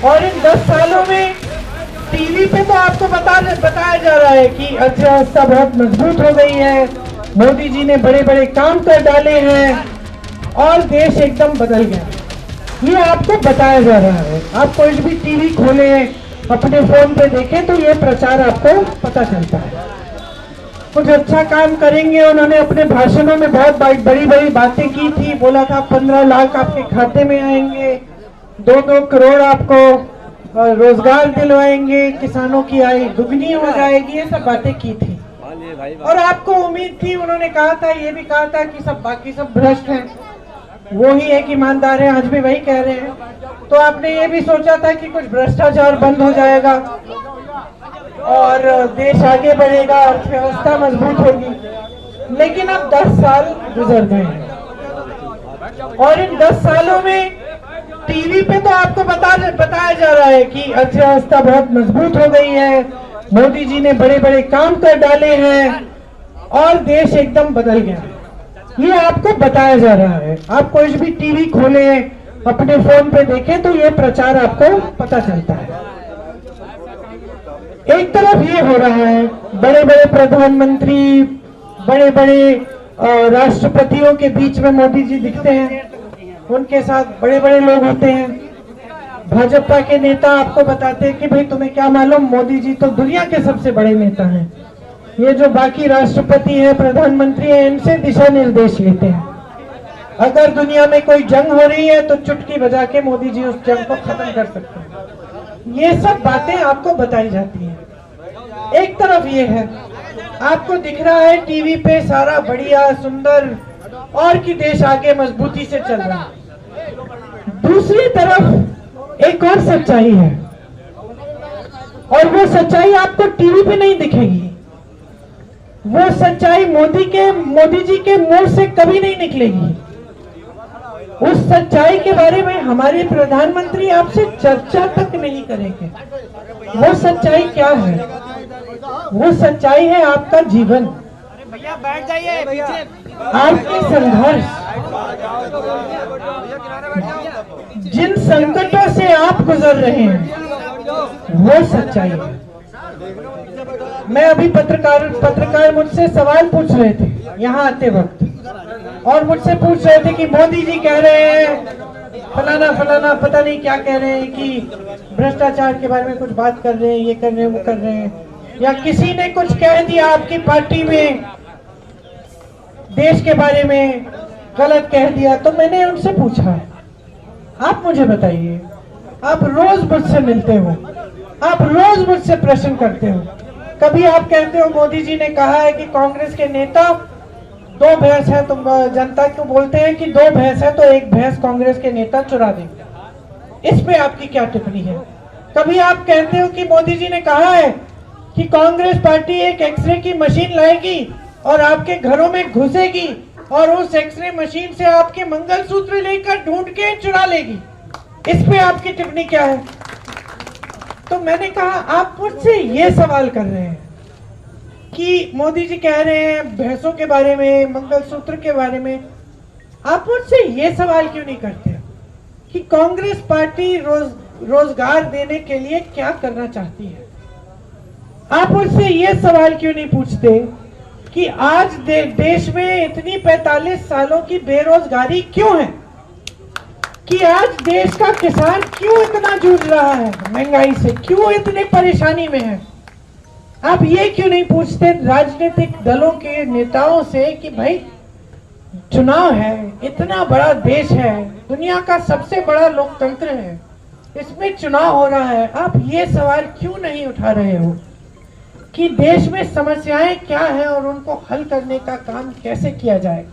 और इन 10 सालों में टीवी पे तो आपको बताया जा रहा है कि अर्थव्यवस्था बहुत मजबूत हो गई है, मोदी जी ने बड़े बड़े काम कर डाले हैं और देश एकदम बदल गया। ये आपको बताया जा रहा है। आप कोई भी टीवी खोले, अपने फोन पे देखें तो ये प्रचार आपको पता चलता है। कुछ अच्छा काम करेंगे, उन्होंने अपने भाषणों में बहुत बड़ी बड़ी बातें की थी। बोला था 15 लाख आपके खाते में आएंगे, 2-2 करोड़ आपको रोजगार दिलवाएंगे, किसानों की आय दुगनी हो जाएगी, ये सब बातें की थी। और आपको उम्मीद थी, उन्होंने कहा था, ये भी कहा था कि सब बाकी सब भ्रष्ट हैं, वो ही एक ईमानदार है, आज भी वही कह रहे हैं। तो आपने ये भी सोचा था कि कुछ भ्रष्टाचार बंद हो जाएगा और देश आगे बढ़ेगा, अर्थव्यवस्था मजबूत होगी। लेकिन अब 10 साल गुजर गए हैं और इन 10 सालों में टीवी पे तो आपको बताया जा रहा है कि अर्थव्यवस्था बहुत मजबूत हो गई है, मोदी जी ने बड़े बड़े काम कर डाले हैं और देश एकदम बदल गया। ये आपको बताया जा रहा है। आप कोई भी टीवी खोले, अपने फोन पे देखें तो ये प्रचार आपको पता चलता है। एक तरफ ये हो रहा है, बड़े बड़े प्रधानमंत्री, बड़े बड़े राष्ट्रपतियों के बीच में मोदी जी दिखते हैं, उनके साथ बड़े बड़े लोग होते हैं। भाजपा के नेता आपको बताते हैं कि भाई तुम्हें क्या मालूम, मोदी जी तो दुनिया के सबसे बड़े नेता हैं, ये जो बाकी राष्ट्रपति है, प्रधानमंत्री है, इनसे दिशा निर्देश लेते हैं। अगर दुनिया में कोई जंग हो रही है तो चुटकी बजा के मोदी जी उस जंग को खत्म कर सकते हैं। ये सब बातें आपको बताई जाती हैं। एक तरफ ये है, आपको दिख रहा है टीवी पे सारा बढ़िया सुंदर और कि देश आगे मजबूती से चल रहा है। दूसरी तरफ एक और सच्चाई है और वो सच्चाई आपको टीवी पे नहीं दिखेगी। वो सच्चाई मोदी जी के मुंह से कभी नहीं निकलेगी। उस सच्चाई के बारे में हमारे प्रधानमंत्री आपसे चर्चा तक नहीं करेंगे। वो सच्चाई क्या है? वो सच्चाई है आपका जीवन, भैया बैठ जाइए पीछे, आपके संघर्ष, जिन संकटों से आप गुजर रहे हैं, वो सच्चाई है। मैं अभी पत्रकार मुझसे सवाल पूछ रहे थे यहाँ आते वक्त, और मुझसे पूछ रहे थे कि मोदी जी कह रहे हैं फलाना फलाना, पता नहीं क्या कह रहे हैं, कि भ्रष्टाचार के बारे में कुछ बात कर रहे हैं, ये कर रहे हैं, वो कर रहे हैं, या किसी ने कुछ कह दिया आपकी पार्टी में, देश के बारे में गलत कह दिया। तो मैंने उनसे पूछा, आप मुझे बताइए, आप रोज मुझसे मिलते हो, आप रोज मुझसे प्रश्न करते हो, कभी आप कहते हो मोदी जी ने कहा है कि कांग्रेस के नेता 2 भैंस है, तुम जनता को बोलते हैं कि 2 भैंस है तो 1 भैंस कांग्रेस के नेता चुरा देंगे, इस पे आपकी क्या टिप्पणी है? कभी आप कहते हो कि मोदी जी ने कहा है कि कांग्रेस पार्टी एक एक्सरे की मशीन लाएगी और आपके घरों में घुसेगी और उस एक्सरे मशीन से आपके मंगलसूत्र लेकर ढूंढ के चुरा लेगी, इस पे आपकी टिप्पणी क्या है? तो मैंने कहा, आप मुझसे ये सवाल कर रहे हैं कि मोदी जी कह रहे हैं भैंसों के बारे में, मंगलसूत्र के बारे में, आप मुझसे ये सवाल क्यों नहीं करते कि कांग्रेस पार्टी रोजगार देने के लिए क्या करना चाहती है? आप मुझसे ये सवाल क्यों नहीं पूछते कि आज देश में इतनी 45 सालों की बेरोजगारी क्यों है, कि आज देश का किसान क्यों इतना जूझ रहा है महंगाई से, क्यों इतने परेशानी में है? आप ये क्यों नहीं पूछते राजनीतिक दलों के नेताओं से कि भाई चुनाव है, इतना बड़ा देश है, दुनिया का सबसे बड़ा लोकतंत्र है, इसमें चुनाव हो रहा है, आप ये सवाल क्यों नहीं उठा रहे हो कि देश में समस्याएं क्या हैं और उनको हल करने का काम कैसे किया जाए?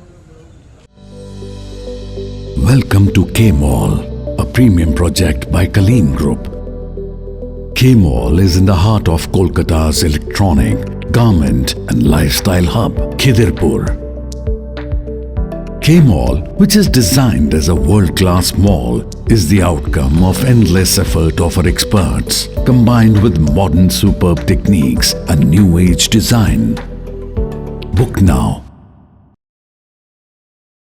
Welcome to K-Mall, a premium project by Kaleen Group. K-Mall is in the heart of Kolkata's electronic, garment and lifestyle hub, Khidirpur. K-Mall, which is designed as a world-class mall, is the outcome of endless effort of our experts, combined with modern superb techniques and new age design. Book now